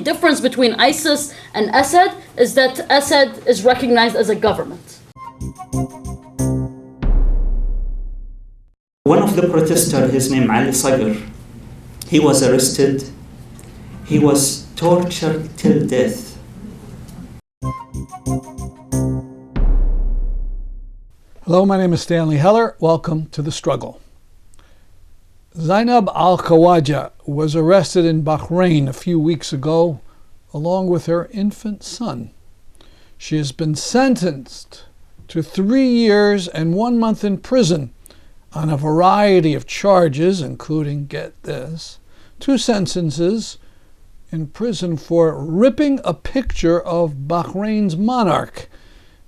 difference between ISIS and Assad is that Assad is recognized as a government. One of the protesters, his name Ali Perry, he was arrested. He was tortured till death. Hello, my name is Stanley Heller. Welcome to The Struggle. Zainab al-Khawaja was arrested in Bahrain a few weeks ago, along with her infant son. She has been sentenced to 3 years and 1 month in prison on a variety of charges, including, get this, 2 sentences in prison for ripping a picture of Bahrain's monarch,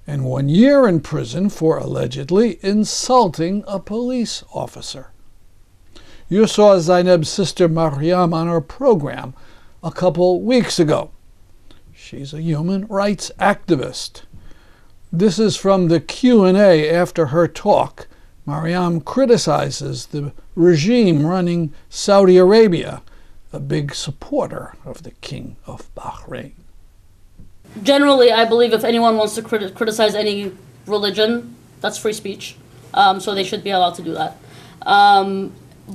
and 1 year in prison for allegedly insulting a police officer. You saw Zainab's sister Maryam on our program a couple weeks ago. She's a human rights activist. This is from the Q&A after her talk. Maryam criticizes the regime running Saudi Arabia, a big supporter of the King of Bahrain. Generally, I believe if anyone wants to criticize any religion, that's free speech. So they should be allowed to do that.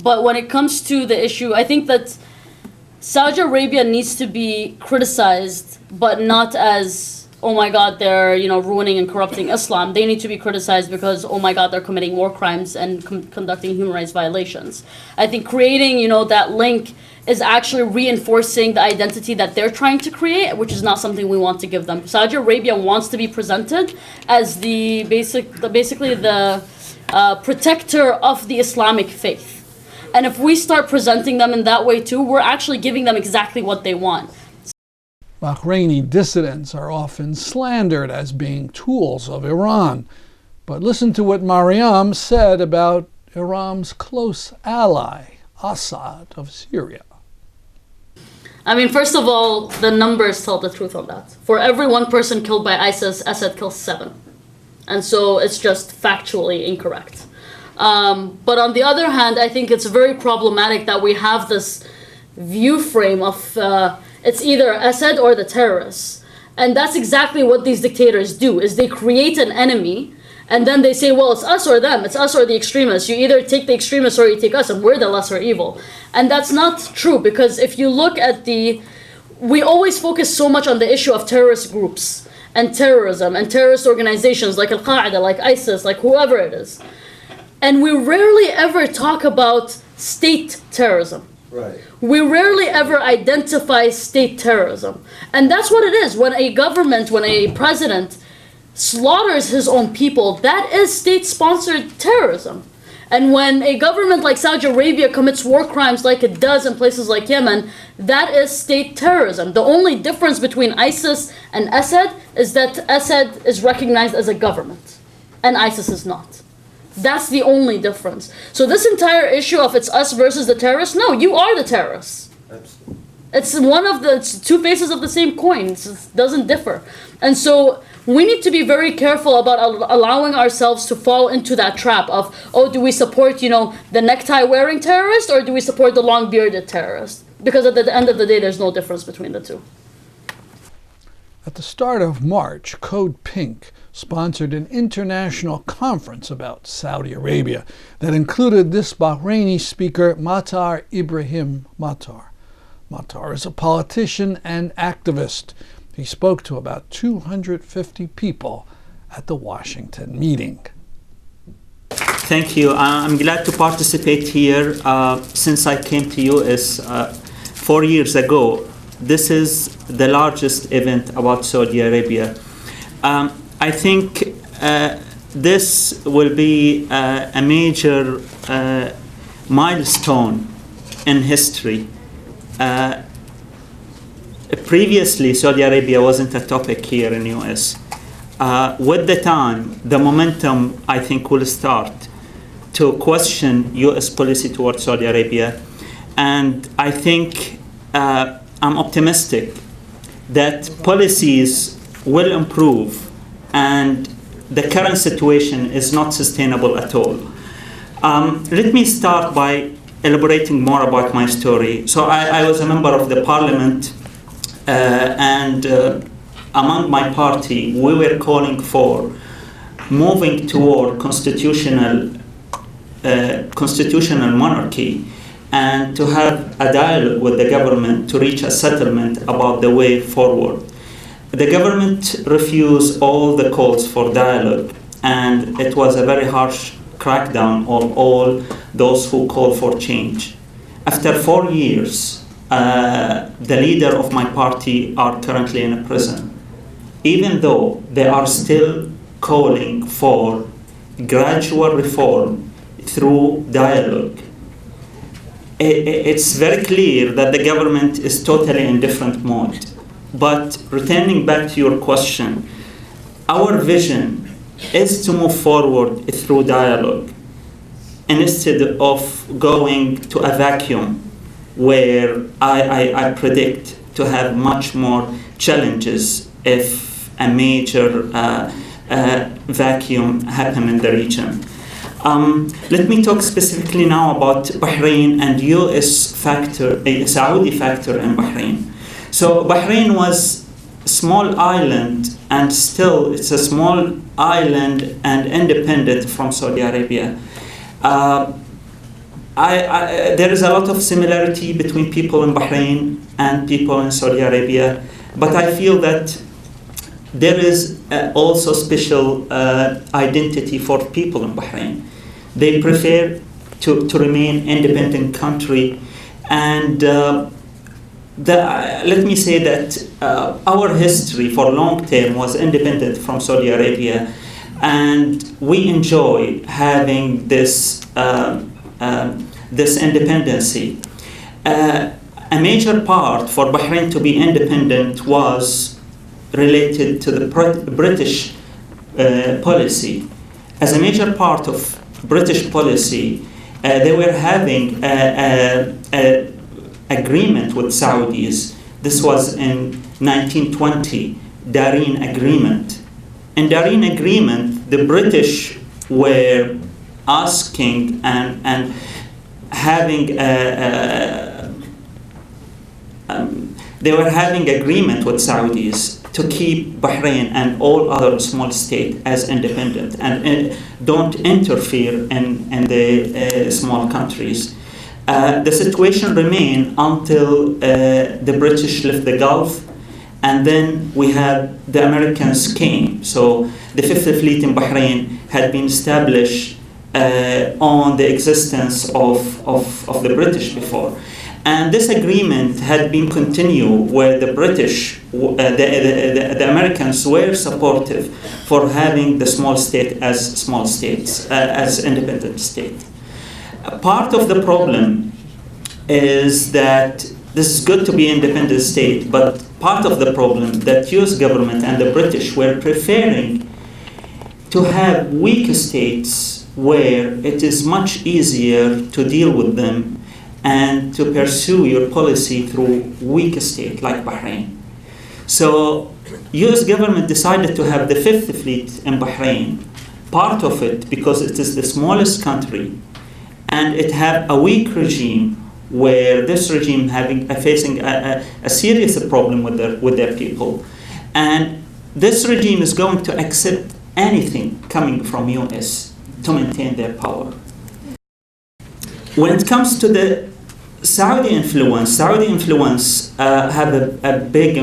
But when it comes to the issue, I think that Saudi Arabia needs to be criticized, but not as, oh my God, they're ruining and corrupting Islam. They need to be criticized because, oh my God, they're committing war crimes and conducting human rights violations. I think creating that link is actually reinforcing the identity that they're trying to create, which is not something we want to give them. Saudi Arabia wants to be presented as basically the protector of the Islamic faith. And if we start presenting them in that way too, we're actually giving them exactly what they want. Bahraini dissidents are often slandered as being tools of Iran. But listen to what Maryam said about Iran's close ally, Assad of Syria. I mean, first of all, the numbers tell the truth on that. For every 1 person killed by ISIS, Assad kills 7. And so it's just factually incorrect. But on the other hand, I think it's very problematic that we have this view frame of it's either Assad or the terrorists. And that's exactly what these dictators do, is they create an enemy and then they say, well, it's us or them, it's us or the extremists. You either take the extremists or you take us, and we're the lesser evil. And that's not true, because if you look at we always focus so much on the issue of terrorist groups and terrorism and terrorist organizations like al-Khawaja, like ISIS, like whoever it is. And we rarely ever talk about state terrorism. Right. We rarely ever identify state terrorism. And that's what it is. When a government, when a president slaughters his own people, that is state-sponsored terrorism. And when a government like Saudi Arabia commits war crimes like it does in places like Yemen, that is state terrorism. The only difference between ISIS and Assad is that Assad is recognized as a government, and ISIS is not. That's the only difference. So this entire issue of it's us versus the terrorists, no, you are the terrorists. Absolutely. It's 2 faces of the same coin. It doesn't differ. And so we need to be very careful about allowing ourselves to fall into that trap of, oh, do we support, the necktie-wearing terrorist, or do we support the long-bearded terrorist? Because at the end of the day, there's no difference between the two. At the start of March, Code Pink sponsored an international conference about Saudi Arabia that included this Bahraini speaker, Matar Ebrahim Matar. Matar is a politician and activist. He spoke to about 250 people at the Washington meeting. Thank you. I'm glad to participate here. Since I came to US 4 years ago, this is the largest event about Saudi Arabia. I think this will be a major milestone in history. Previously, Saudi Arabia wasn't a topic here in the US. With the time, the momentum, I think, will start to question US policy towards Saudi Arabia. And I think I'm optimistic that policies will improve and the current situation is not sustainable at all. Let me start by elaborating more about my story. So I was a member of the parliament and among my party, we were calling for moving toward constitutional monarchy and to have a dialogue with the government to reach a settlement about the way forward. The government refused all the calls for dialogue, and it was a very harsh crackdown on all those who call for change. After 4 years, the leader of my party are currently in a prison, even though they are still calling for gradual reform through dialogue. It's very clear that the government is totally in different mode. But returning back to your question, our vision is to move forward through dialogue instead of going to a vacuum where I predict to have much more challenges if a major vacuum happen in the region. Let me talk specifically now about Bahrain and U.S. factor, a Saudi factor in Bahrain. So Bahrain was a small island, and still it's a small island and independent from Saudi Arabia. There is a lot of similarity between people in Bahrain and people in Saudi Arabia, but I feel that there is also special identity for people in Bahrain. They prefer to remain independent country, and let me say that our history for long term was independent from Saudi Arabia, and we enjoy having this independency. A major part for Bahrain to be independent was related to the British policy. As a major part of British policy, they were having a agreement with Saudis. This was in 1920, Darien Agreement. In Darien Agreement, the British were asking and having they were having agreement with Saudis to keep Bahrain and all other small states as independent and don't interfere in the small countries. The situation remained until the British left the Gulf, and then we had the Americans came. So the Fifth Fleet in Bahrain had been established on the existence of the British before. And this agreement had been continued where the British, the Americans were supportive for having the small state as small states, as independent state. Part of the problem is that this is good to be independent state, but part of the problem that US government and the British were preferring to have weak states where it is much easier to deal with them and to pursue your policy through weak state like Bahrain. So US government decided to have the Fifth Fleet in Bahrain, part of it because it is the smallest country and it had a weak regime where this regime facing a serious problem with their people. And this regime is going to accept anything coming from US to maintain their power. When it comes to the Saudi influence have a big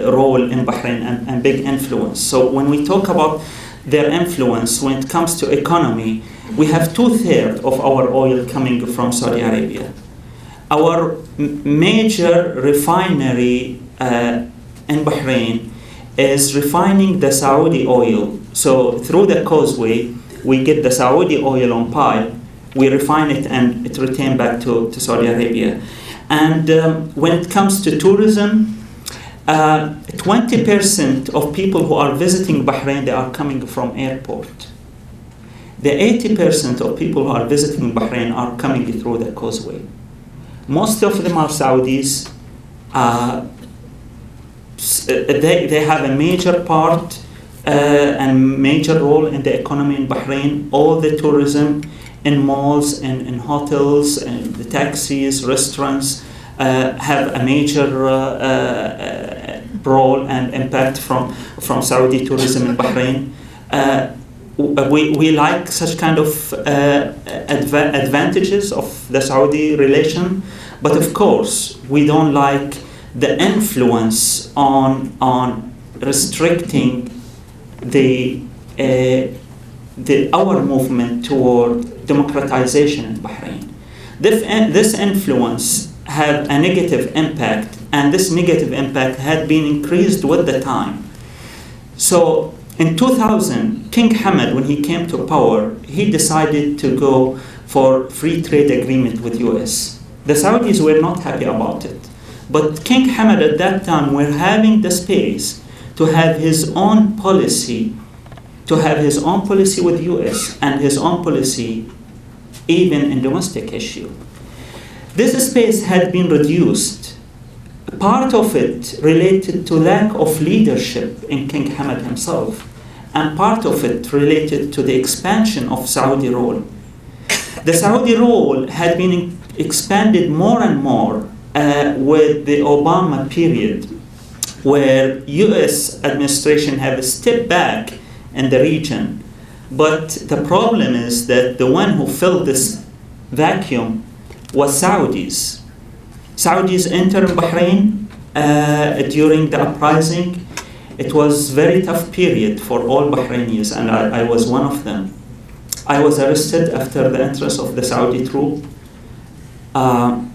role in Bahrain and big influence. So when we talk about their influence, when it comes to economy, we have 2/3 of our oil coming from Saudi Arabia. Our major refinery in Bahrain is refining the Saudi oil. So through the causeway, we get the Saudi oil on pipe, we refine it, and it returns back to Saudi Arabia. And when it comes to tourism, 20% of people who are visiting Bahrain, they are coming from airport. The 80% of people who are visiting Bahrain are coming through the causeway. Most of them are Saudis. They have a major part and major role in the economy in Bahrain. All the tourism in malls and in hotels and the taxis, restaurants have a major role and impact from Saudi tourism in Bahrain. We like such kind of advantages of the Saudi relation, but of course we don't like the influence on restricting our movement toward democratization in Bahrain. This influence had a negative impact, and this negative impact had been increased with the time. So in 2000, King Hamad, when he came to power, he decided to go for free trade agreement with US. The Saudis were not happy about it. But King Hamad at that time were having the space to have his own policy, with US and his own policy even in domestic issue. This space had been reduced. Part of it related to lack of leadership in King Hamad himself, and part of it related to the expansion of Saudi role. The Saudi role had been expanded more and more with the Obama period, where US administration have stepped back in the region. But the problem is that the one who filled this vacuum was Saudis. Saudis entered Bahrain during the uprising. It was very tough period for all Bahrainis, and I was one of them. I was arrested after the entrance of the Saudi troop. I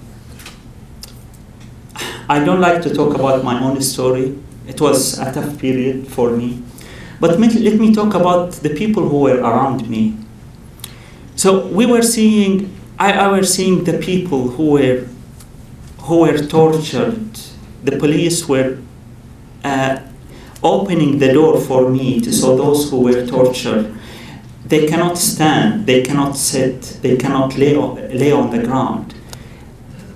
don't like to talk about my own story. It was a tough period for me. But let me talk about the people who were around me. So we were seeing, I was seeing the people who were tortured. The police were opening the door for me to show those who were tortured. They cannot stand, they cannot sit, they cannot lay on the ground.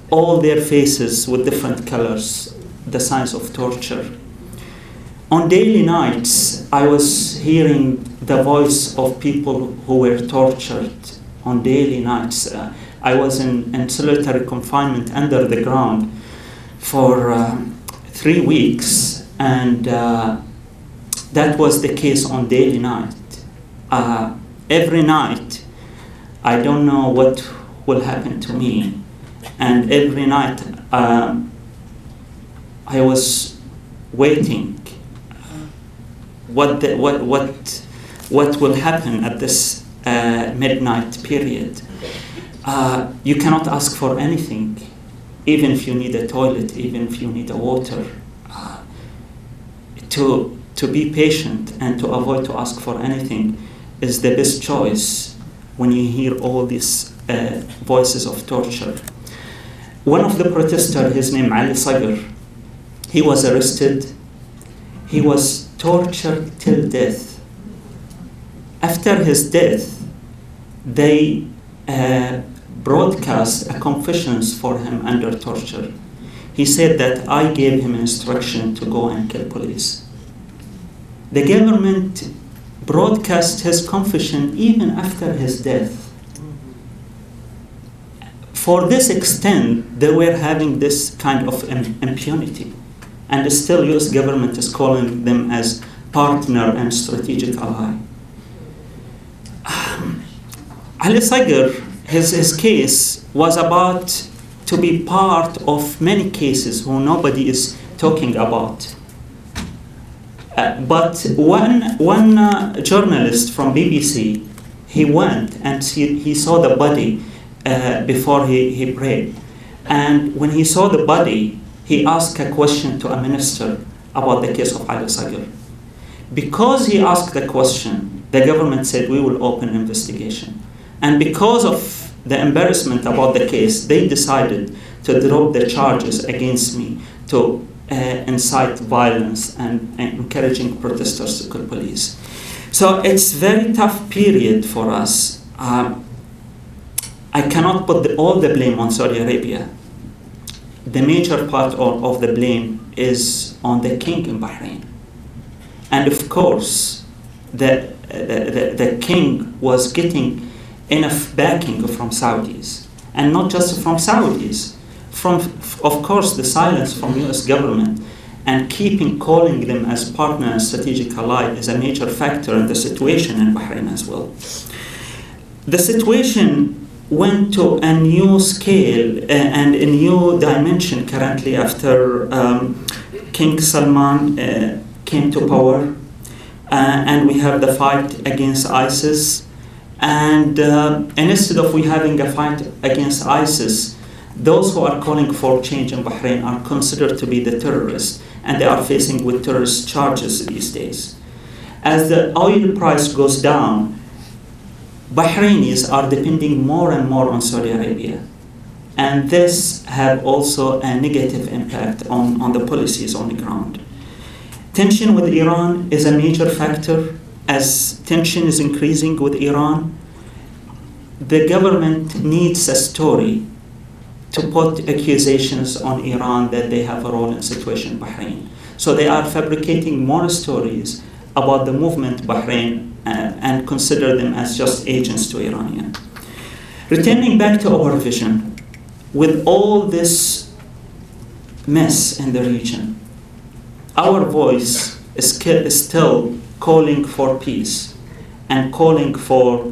All their faces with different colors, the signs of torture. On daily nights, I was hearing the voice of people who were tortured on daily nights. I was in solitary confinement under the ground for 3 weeks, and that was the case on daily night. Every night, I don't know what will happen to me, and every night I was waiting. What will happen at this midnight period? You cannot ask for anything, even if you need a toilet, even if you need a water. To be patient and to avoid to ask for anything is the best choice when you hear all these voices of torture. One of the protesters, his name Ali Sagr, he was arrested. He was tortured till death. After his death, they broadcast a confessions for him under torture. He said that I gave him instruction to go and kill police. The government broadcast his confession even after his death. For this extent, they were having this kind of impunity. And still US government is calling them as partner and strategic ally. Ali Sagr, his case was about to be part of many cases who nobody is talking about. But one journalist from BBC, he went and he saw the body before he prayed. And when he saw the body, he asked a question to a minister about the case of Ali Sagr. Because he asked the question, the government said, we will open an investigation. And because of the embarrassment about the case, they decided to drop the charges against me to incite violence and encouraging protesters to kill police. So it's very tough period for us. I cannot put all the blame on Saudi Arabia. The major part of the blame is on the king in Bahrain. And of course, the king was getting enough backing from Saudis. And not just from Saudis, from, of course, the silence from US government and keeping calling them as partner and strategic ally is a major factor in the situation in Bahrain as well. The situation went to a new scale and a new dimension currently after King Salman came to power, and we have the fight against ISIS. And instead of we having a fight against ISIS, those who are calling for change in Bahrain are considered to be the terrorists, and they are facing with terrorist charges these days. As the oil price goes down, Bahrainis are depending more and more on Saudi Arabia. And this have also a negative impact on the policies on the ground. Tension with Iran is a major factor. As tension is increasing with Iran, the government needs a story to put accusations on Iran that they have a role in the situation in Bahrain. So they are fabricating more stories about the movement Bahrain and consider them as just agents to Iranian. Returning back to our vision, with all this mess in the region, our voice is still calling for peace and calling for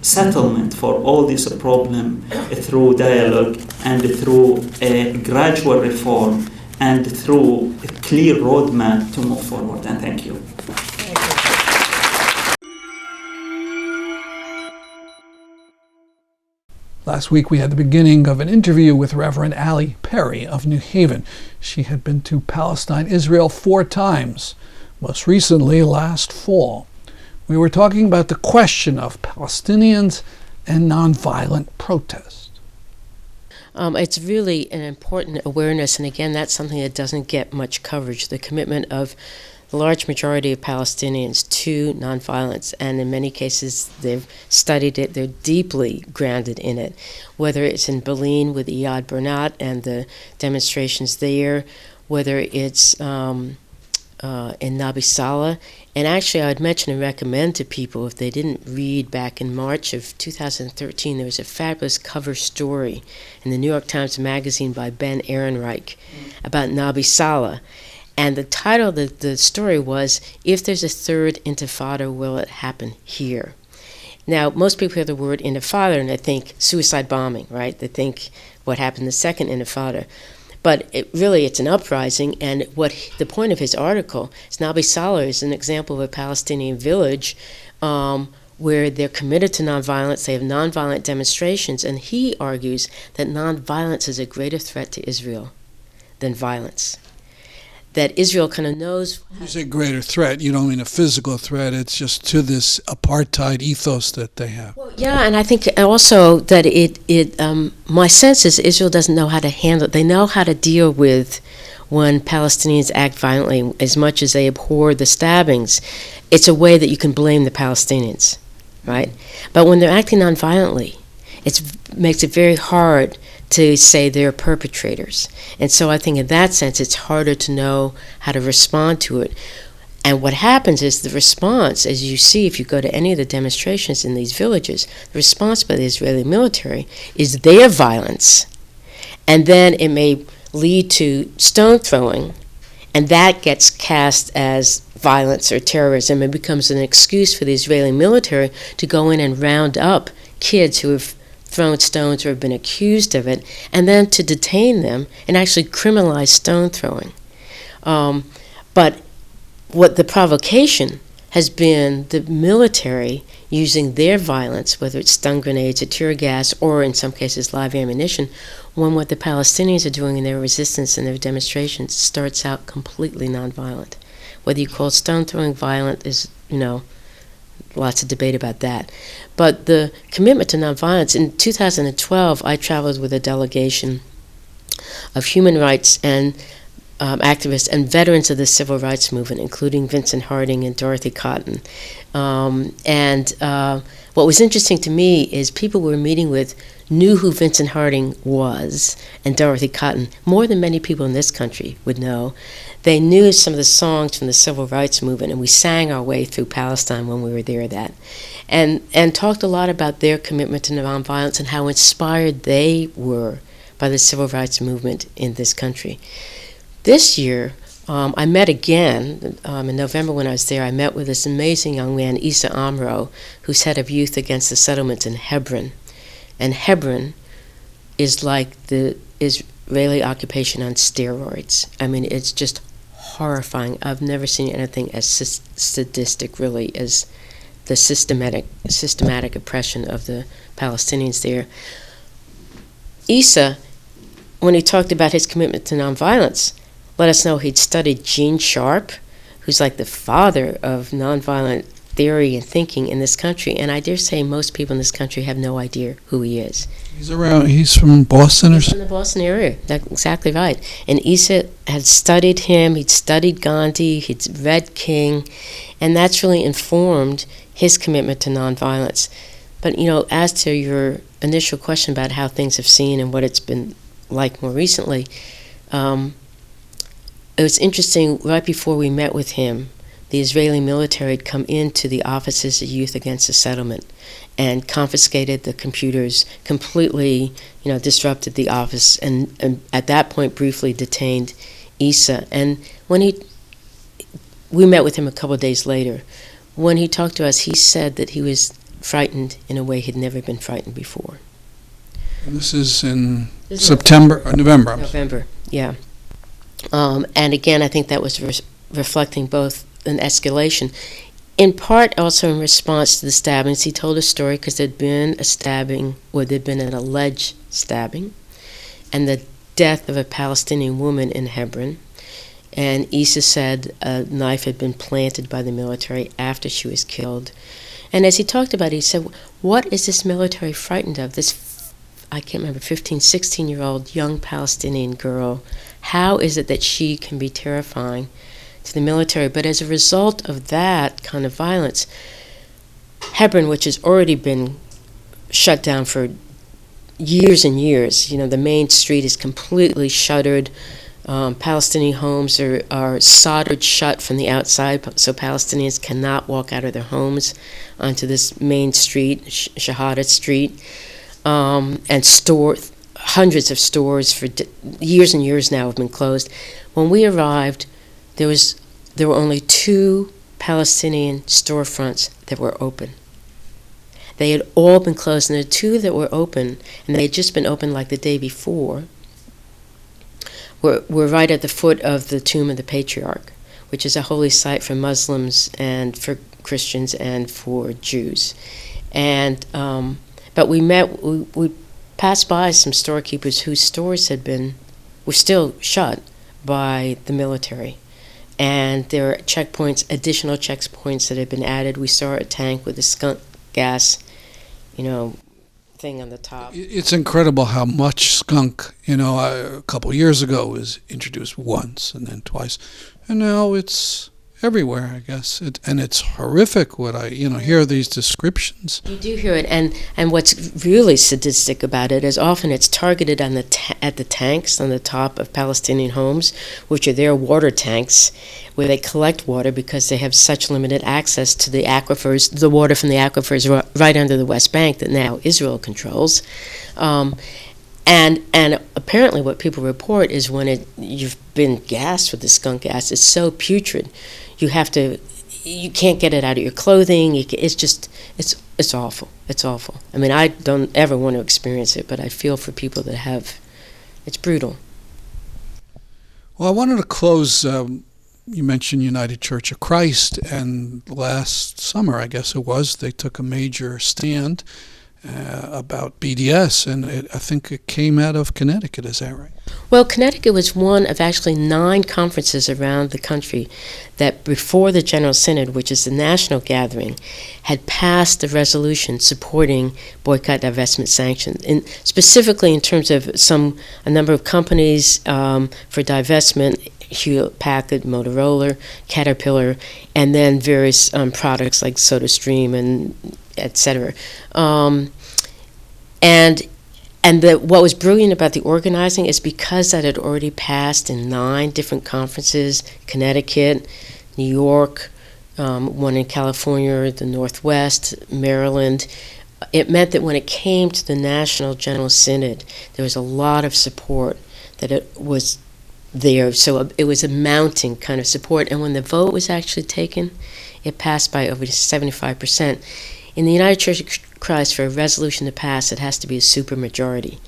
settlement for all this problem through dialogue and through a gradual reform and through a clear roadmap to move forward. And thank you. Last week we had the beginning of an interview with Reverend Allie Perry of New Haven. She had been to Palestine, Israel 4 times, most recently last fall. We were talking about the question of Palestinians and nonviolent protest. It's really an important awareness, and again, that's something that doesn't get much coverage, the commitment of the large majority of Palestinians to nonviolence, and in many cases they've studied it, they're deeply grounded in it, whether it's in Berlin with Iyad Bernat and the demonstrations there, whether it's in Nabi Saleh. And actually, I would mention and recommend to people, if they didn't read back in March of 2013, there was a fabulous cover story in the New York Times Magazine by Ben Ehrenreich about Nabi Saleh. And the title of the story was, "If There's a Third Intifada, Will It Happen Here?" Now, most people hear the word intifada and they think suicide bombing, right? They think what happened in the second intifada. But it's an uprising, and what the point of his article is Nabi Saleh is an example of a Palestinian village where they're committed to nonviolence, they have nonviolent demonstrations, and he argues that nonviolence is a greater threat to Israel than violence. That Israel kind of knows. You say greater threat, you don't mean a physical threat, it's just to this apartheid ethos that they have. Well, yeah, and I think also that my sense is Israel doesn't know how to handle it. They know how to deal with when Palestinians act violently, as much as they abhor the stabbings. It's a way that you can blame the Palestinians, right? But when they're acting nonviolently, it makes it very hard to say they're perpetrators. And so I think in that sense it's harder to know how to respond to it. And what happens is the response, as you see if you go to any of the demonstrations in these villages, the response by the Israeli military is their violence. And then it may lead to stone throwing, and that gets cast as violence or terrorism. It becomes an excuse for the Israeli military to go in and round up kids who have thrown stones or have been accused of it, and then to detain them and actually criminalize stone throwing. But what the provocation has been the military using their violence, whether it's stun grenades or tear gas or in some cases live ammunition, when what the Palestinians are doing in their resistance and their demonstrations starts out completely nonviolent. Whether you call stone throwing violent is, lots of debate about that. But the commitment to nonviolence, in 2012, I traveled with a delegation of human rights and activists and veterans of the civil rights movement, including Vincent Harding and Dorothy Cotton. What was interesting to me is people we were meeting with knew who Vincent Harding was and Dorothy Cotton more than many people in this country would know. They knew some of the songs from the civil rights movement, and we sang our way through Palestine when we were there. And talked a lot about their commitment to nonviolence and how inspired they were by the civil rights movement in this country. This year, I met again in November when I was there. I met with this amazing young man, Issa Amro, who's head of Youth Against the Settlements in Hebron. And Hebron is like the Israeli occupation on steroids. I mean, it's just horrifying. I've never seen anything as sadistic, really, as the systematic oppression of the Palestinians there. Issa, when he talked about his commitment to nonviolence, let us know he'd studied Gene Sharp, who's like the father of nonviolent theory and thinking in this country. And I dare say most people in this country have no idea who he is. He's from Boston or something? From the Boston area. That's exactly right. And Issa had studied him, he'd studied Gandhi, he'd read King, and that's really informed his commitment to nonviolence. But, as to your initial question about how things have seen and what it's been like more recently, it was interesting, right before we met with him, the Israeli military had come into the offices of Youth Against the Settlement and confiscated the computers, completely, disrupted the office, and at that point briefly detained Issa. And when we met with him a couple of days later, when he talked to us, he said that he was frightened in a way he'd never been frightened before. And this is in September or November? November, yeah. And again, I think that was reflecting both an escalation, in part also in response to the stabbings. He told a story because there'd been a stabbing, or there'd been an alleged stabbing, and the death of a Palestinian woman in Hebron. And Issa said a knife had been planted by the military after she was killed. And as he talked about it, he said, what is this military frightened of? This, I can't remember, 15, 16-year-old young Palestinian girl. How is it that she can be terrifying to the military? But as a result of that kind of violence, Hebron, which has already been shut down for years and years, the main street is completely shuttered. Palestinian homes are soldered shut from the outside, so Palestinians cannot walk out of their homes onto this main street, Shahada Street, and hundreds of stores for years and years now have been closed. When we arrived, there were only 2 Palestinian storefronts that were open. They had all been closed, and the 2 that were open, and they had just been open like the day before, were right at the foot of the Tomb of the Patriarch, which is a holy site for Muslims and for Christians and for Jews. And but we passed by some storekeepers whose stores were still shut by the military. And there are additional checkpoints that had been added. We saw a tank with a skunk gas, thing on the top. It's incredible how much skunk, a couple years ago was introduced once and then twice. And now it's everywhere, I guess. And it's horrific what I, hear these descriptions. You do hear it, and what's really sadistic about it is often it's targeted on at the tanks on the top of Palestinian homes, which are their water tanks, where they collect water because they have such limited access to the aquifers, the water from the aquifers right under the West Bank that now Israel controls. And apparently what people report is when you've been gassed with the skunk gas, it's so putrid, you can't get it out of your clothing. It's awful. It's awful. I mean, I don't ever want to experience it, but I feel for people that have. It's brutal. Well, I wanted to close. You mentioned United Church of Christ, and last summer, I guess it was, they took a major stand about BDS, and I think it came out of Connecticut. Is that right? Well, Connecticut was one of actually 9 conferences around the country that before the General Synod, which is the national gathering, had passed the resolution supporting boycott, divestment, sanctions, and specifically in terms of a number of companies for divestment, Hewlett-Packard, Motorola, Caterpillar, and then various products like SodaStream and etc. And what was brilliant about the organizing is because that had already passed in 9 different conferences, Connecticut, New York, one in California, the Northwest, Maryland. It meant that when it came to the National General Synod, there was a lot of support that it was there. So it was a mounting kind of support. And when the vote was actually taken, it passed by over 75%. In the United Church of Christ, for a resolution to pass, it has to be a supermajority.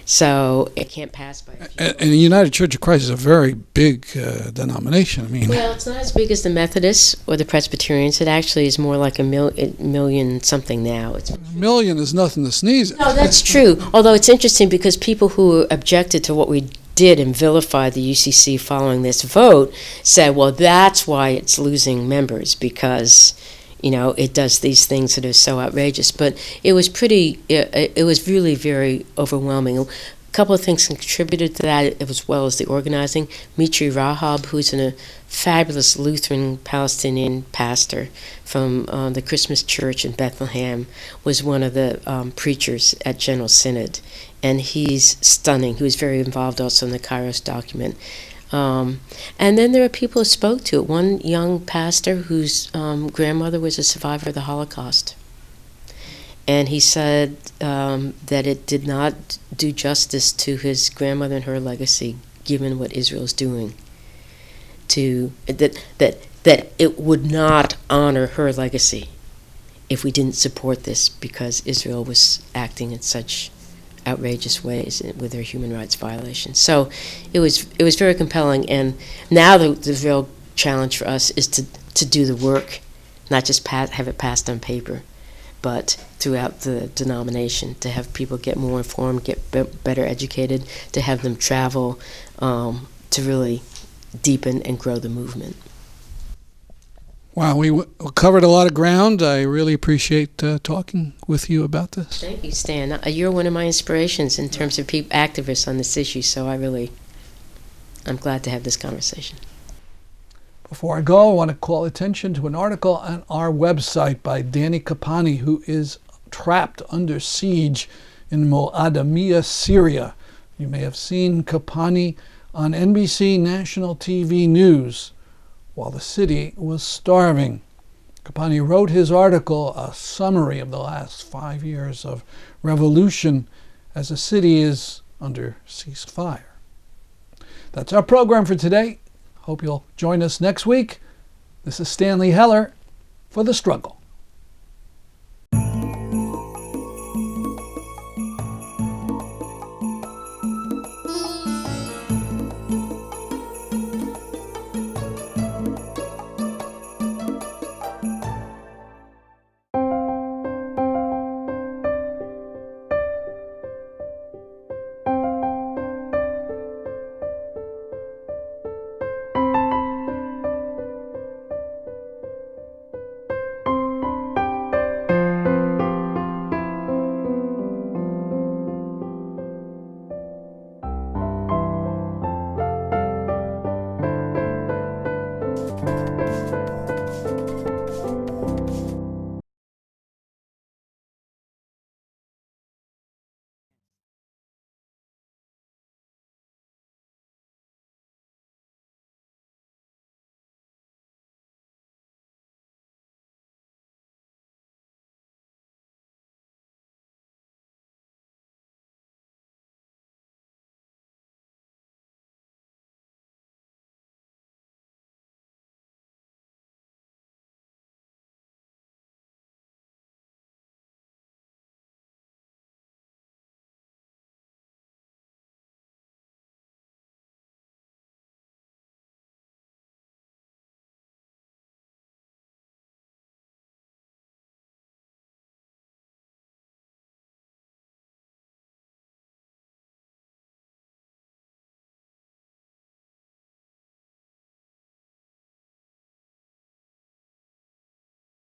So it can't pass by a few. And the United Church of Christ is a very big denomination. I mean, Well, it's not as big as the Methodists or the Presbyterians. It actually is more like a million something now. It's a million is nothing to sneeze at. No, that's true. Although it's interesting because people who objected to what we did and vilified the UCC following this vote said, well, that's why it's losing members, because, you know, it does these things that are so outrageous. But it was it was really very overwhelming. A couple of things contributed to that, as well as the organizing. Mitri Rahab, who's a fabulous Lutheran Palestinian pastor from the Christmas Church in Bethlehem, was one of the preachers at General Synod. And he's stunning. He was very involved also in the Kairos document. And then there are people who spoke to it. One young pastor whose grandmother was a survivor of the Holocaust. And he said that it did not do justice to his grandmother and her legacy, given what Israel is doing. That it would not honor her legacy if we didn't support this, because Israel was acting in such outrageous ways with their human rights violations. So it was very compelling, and now the real challenge for us is to do the work, not just have it passed on paper, but throughout the denomination, to have people get more informed, get better educated, to have them travel, to really deepen and grow the movement. Wow, we covered a lot of ground. I really appreciate talking with you about this. Thank you, Stan. You're one of my inspirations in terms of activists on this issue, so I'm glad to have this conversation. Before I go, I want to call attention to an article on our website by Danny Kapani, who is trapped under siege in Moadamia, Syria. You may have seen Kapani on NBC National TV News while the city was starving. Kapani wrote his article, a summary of the last 5 years of revolution as the city is under ceasefire. That's our program for today. Hope you'll join us next week. This is Stanley Heller for The Struggle.